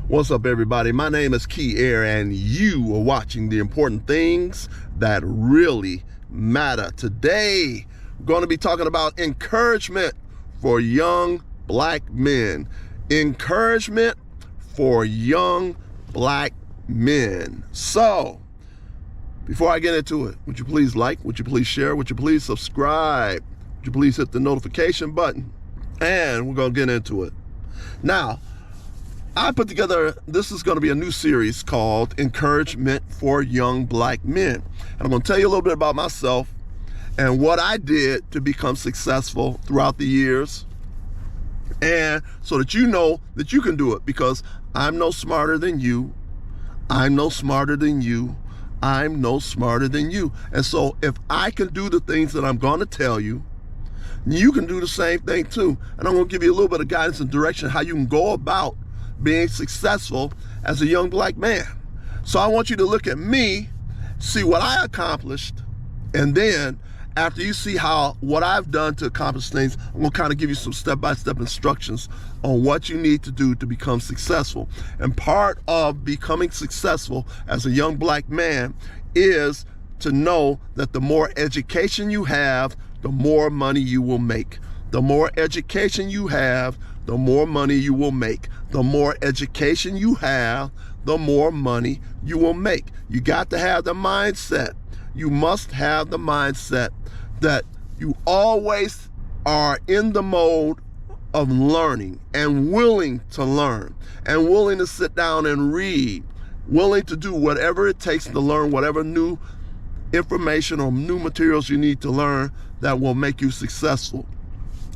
What's up, everybody? My name is Key Air, and you are watching the important things that really matter. Today, we're going to be talking about encouragement for young black men. Encouragement for young black men. So, before I get into it, would you please like, would you please share, would you please subscribe, would you please hit the notification button, and we're going to get into it. Now, I put together, this is going to be a new series called Encouragement for Young Black Men. And I'm going to tell you a little bit about myself and what I did to become successful throughout the years, and so that you know that you can do it, because I'm no smarter than you. I'm no smarter than you. I'm no smarter than you. And so if I can do the things that I'm going to tell you, you can do the same thing too. And I'm going to give you a little bit of guidance and direction how you can go about being successful as a young black man. So I want you to look at me, see what I accomplished, and then after you see what I've done to accomplish things, I'm gonna kind of give you some step-by-step instructions on what you need to do to become successful. And part of becoming successful as a young black man is to know that the more education you have, the more money you will make. The more education you have, the more money you will make. The more education you have, the more money you will make. You got to have the mindset. You must have the mindset that you always are in the mode of learning and willing to learn and willing to sit down and read, willing to do whatever it takes to learn whatever new information or new materials you need to learn that will make you successful.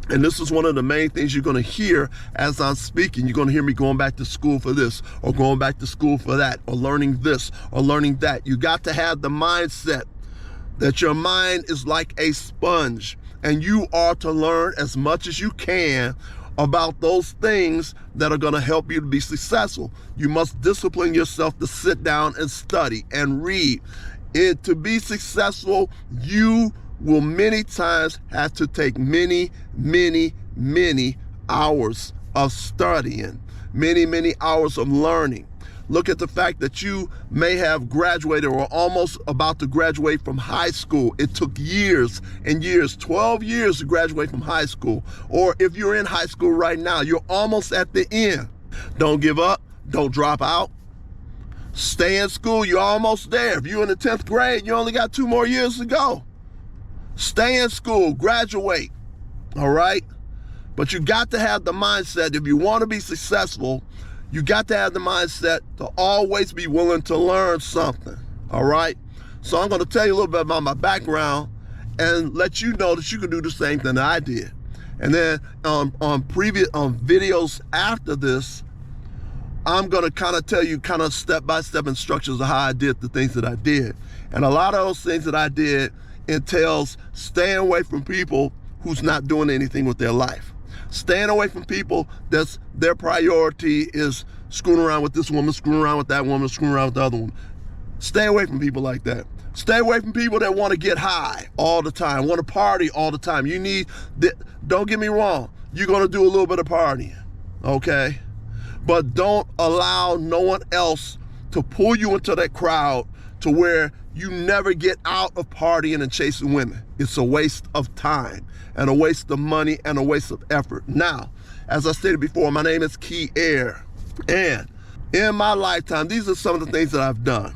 And this is one of the main things you're going to hear as I'm speaking. You're going to hear me going back to school for this, or going back to school for that, or learning this, or learning that. You got to have the mindset that your mind is like a sponge, and you are to learn as much as you can about those things that are going to help you to be successful. You must discipline yourself to sit down and study and read. To be successful, you will many times have to take many hours of studying, many hours of learning. Look at the fact that you may have graduated or almost about to graduate from high school. It took years and years, 12 years to graduate from high school. Or if you're in high school right now, you're almost at the end. Don't give up. Don't drop out. Stay in school. You're almost there. If you're in the 10th grade, you only got 2 more years to go. Stay in school, graduate, all right? But you got to have the mindset, if you want to be successful, you got to have the mindset to always be willing to learn something, all right? So I'm going to tell you a little bit about my background and let you know that you can do the same thing that I did. And then on videos after this, I'm going to kind of tell you kind of step-by-step instructions of how I did the things that I did. And a lot of those things that I did entails staying away from people who's not doing anything with their life. Staying away from people that's their priority is screwing around with this woman, screwing around with that woman, screwing around with the other one. Stay away from people like that. Stay away from people that want to get high all the time, want to party all the time. Don't get me wrong, you're going to do a little bit of partying, okay? But don't allow no one else to pull you into that crowd to where you never get out of partying and chasing women. It's a waste of time and a waste of money and a waste of effort. Now, as I stated before, my name is Key Air, and in my lifetime, these are some of the things that I've done.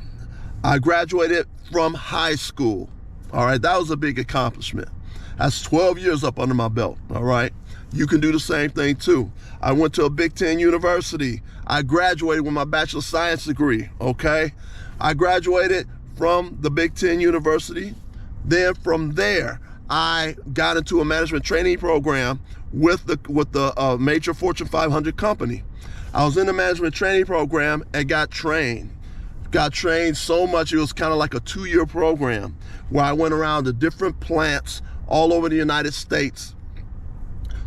I graduated from high school, all right? That was a big accomplishment. That's 12 years up under my belt, all right? You can do the same thing too. I went to a Big Ten university. I graduated with my Bachelor of Science degree, okay? I graduated from the Big Ten University. Then from there, I got into a management training program with the major Fortune 500 company. I was in the management training program and got trained so much. It was kind of like a 2-year program where I went around to different plants all over the United States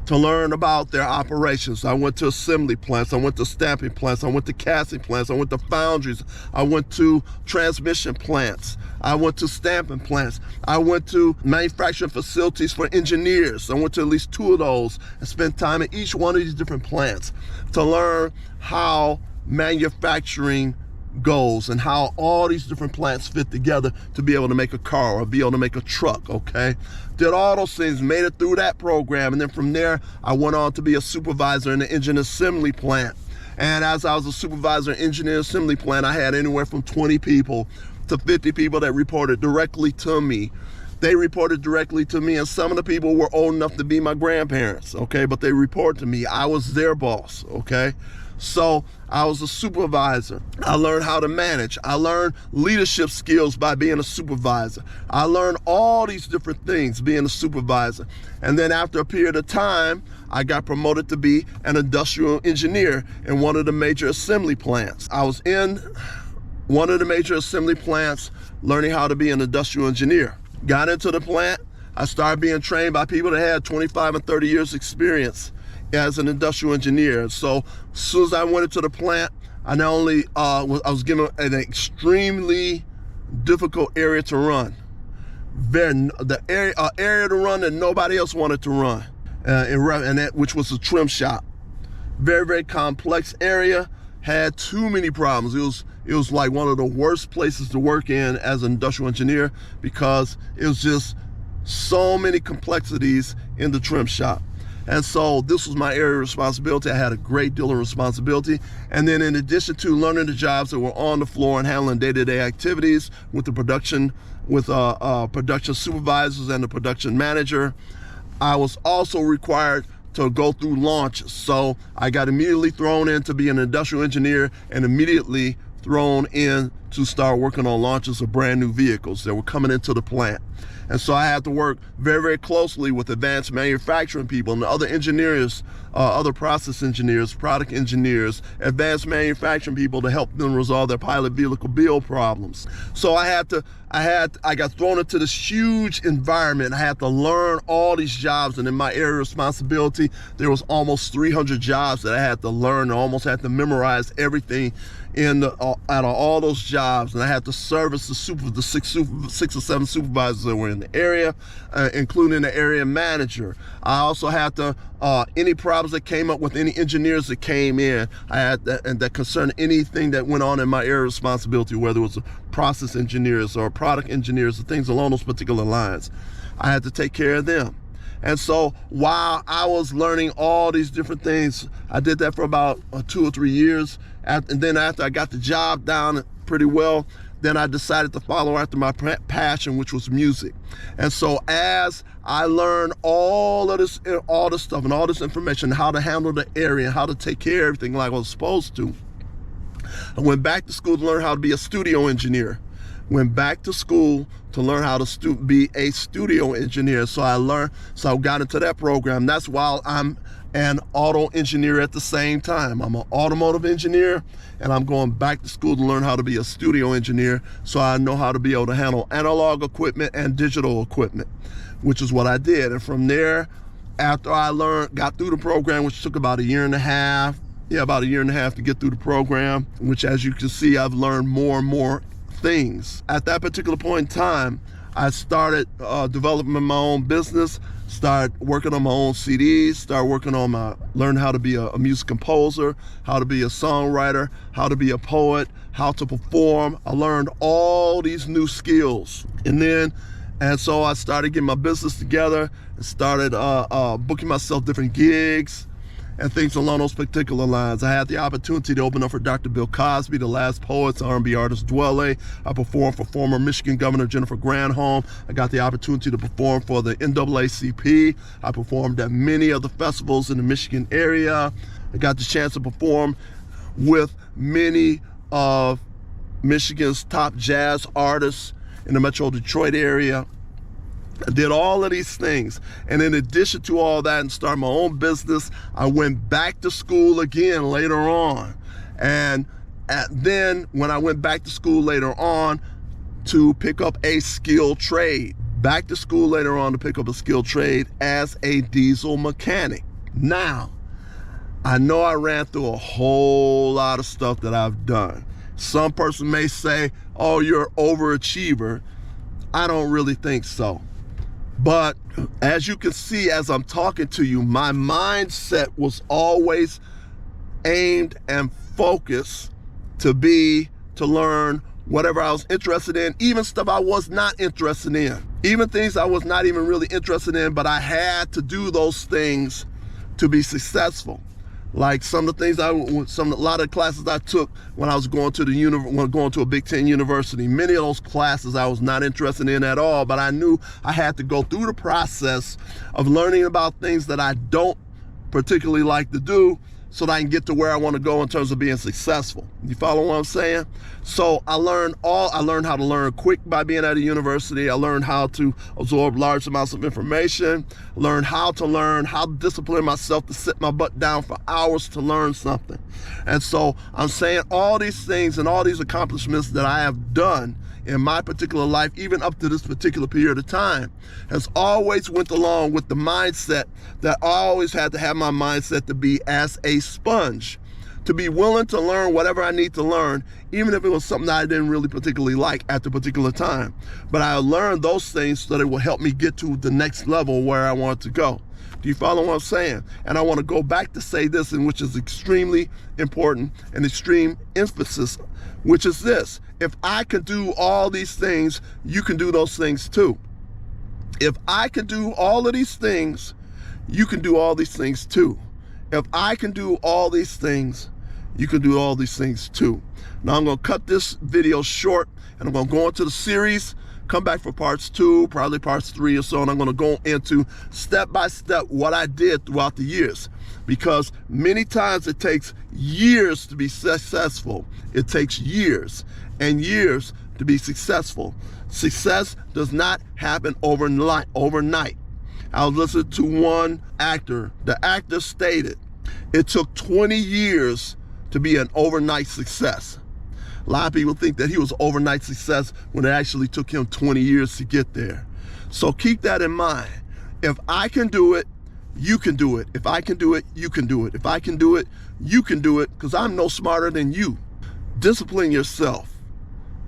to learn about their operations. I went to assembly plants, I went to stamping plants, I went to casting plants, I went to foundries, I went to transmission plants, I went to stamping plants, I went to manufacturing facilities for engineers. I went to at least 2 of those and spent time at each one of these different plants to learn how manufacturing goes and how all these different plants fit together to be able to make a car or be able to make a truck, okay? Did all those things, made it through that program, and then from there, I went on to be a supervisor in the engine assembly plant. And as I was a supervisor in engineer assembly plant, I had anywhere from 20 people to 50 people that reported directly to me. They reported directly to me, and some of the people were old enough to be my grandparents, okay? But they reported to me. I was their boss, okay? So I was a supervisor. I learned how to manage. I learned leadership skills by being a supervisor. I learned all these different things being a supervisor. And then after a period of time, I got promoted to be an industrial engineer in one of the major assembly plants. I was in one of the major assembly plants learning how to be an industrial engineer. Got into the plant. I started being trained by people that had 25 and 30 years experience as an industrial engineer. So as soon as I went into the plant, I not only I was given an extremely difficult area to run, the area to run that nobody else wanted to run, which was a trim shop. Very, very complex area, had too many problems. It was like one of the worst places to work in as an industrial engineer because it was just so many complexities in the trim shop. And so this was my area of responsibility. I had a great deal of responsibility. And then in addition to learning the jobs that were on the floor and handling day-to-day activities with the production, with production supervisors and the production manager, I was also required to go through launches. So I got immediately thrown in to be an industrial engineer and immediately thrown in to start working on launches of brand new vehicles that were coming into the plant. And so I had to work very, very closely with advanced manufacturing people and other engineers, other process engineers, product engineers, advanced manufacturing people to help them resolve their pilot vehicle build problems. So I got thrown into this huge environment. I had to learn all these jobs, and in my area of responsibility, there was almost 300 jobs that I had to learn. I almost had to memorize everything out of all those jobs, and I had to service the six or seven supervisors that were in the area, including the area manager. I also had to any problems that came up with any engineers that came in, I had that concerned anything that went on in my area of responsibility, whether it was process engineers or product engineers or things along those particular lines. I had to take care of them. And so while I was learning all these different things, I did that for about 2 or 3 years. And then after I got the job down pretty well, then I decided to follow after my passion, which was music. And so as I learned all this stuff and all this information, how to handle the area and how to take care of everything like I was supposed to, I went back to school to learn how to be a studio engineer. Went back to school to learn how to be a studio engineer. So I got into that program. That's while I'm an auto engineer at the same time. I'm an automotive engineer, and I'm going back to school to learn how to be a studio engineer so I know how to be able to handle analog equipment and digital equipment, which is what I did. And from there, after I got through the program, which took about a year and a half to get through the program, which as you can see, I've learned more and more things. At that particular point in time, I started developing my own business, started working on my own CDs, learned how to be a music composer, how to be a songwriter, how to be a poet, how to perform. I learned all these new skills. And so I started getting my business together and started booking myself different gigs and things along those particular lines. I had the opportunity to open up for Dr. Bill Cosby, The Last Poets, R&B artist Dwele. I performed for former Michigan Governor Jennifer Granholm. I got the opportunity to perform for the NAACP. I performed at many of the festivals in the Michigan area. I got the chance to perform with many of Michigan's top jazz artists in the Metro Detroit area. I did all of these things. And in addition to all that and starting my own business, I went back to school again later on. And then when I went back to school later on to pick up a skilled trade, back to school later on to pick up a skilled trade as a diesel mechanic. Now, I know I ran through a whole lot of stuff that I've done. Some person may say, oh, you're an overachiever. I don't really think so. But as you can see, as I'm talking to you, my mindset was always aimed and focus to learn whatever I was interested in, even stuff I was not interested in, even things I was not even really interested in, but I had to do those things to be successful. Like some of the things a lot of classes I took when I was going to a Big Ten university, many of those classes I was not interested in at all, but I knew I had to go through the process of learning about things that I don't particularly like to do so that I can get to where I want to go in terms of being successful. You follow what I'm saying? So I learned how to learn quick by being at a university. I learned how to absorb large amounts of information, learned how to discipline myself to sit my butt down for hours to learn something. And so I'm saying all these things and all these accomplishments that I have done in my particular life, even up to this particular period of time, has always went along with the mindset that I always had to have my mindset to be as a sponge, to be willing to learn whatever I need to learn, even if it was something that I didn't really particularly like at the particular time. But I learned those things so that it will help me get to the next level where I want to go. Do you follow what I'm saying? And I want to go back to say this, and which is extremely important and extreme emphasis, which is this: if I can do all these things, you can do those things too. If I can do all of these things, you can do all these things too. If I can do all these things, you can do all these things too. Now I'm going to cut this video short, and I'm going to go into the series, come back for parts 2, probably parts 3 or so, and I'm going to go into step by step what I did throughout the years. Because many times it takes years to be successful. It takes years and years to be successful. Success does not happen overnight. I was listening to one actor. The actor stated it took 20 years to be an overnight success. A lot of people think that he was overnight success when it actually took him 20 years to get there. So keep that in mind. If I can do it, you can do it. If I can do it, you can do it. If I can do it, you can do it, because I'm no smarter than you. Discipline yourself,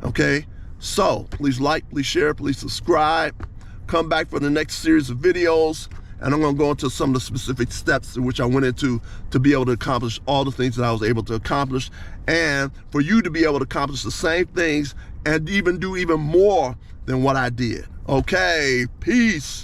okay? So please like, please share, please subscribe. Come back for the next series of videos, and I'm going to go into some of the specific steps in which I went into to be able to accomplish all the things that I was able to accomplish, and for you to be able to accomplish the same things and even do even more than what I did. Okay, peace.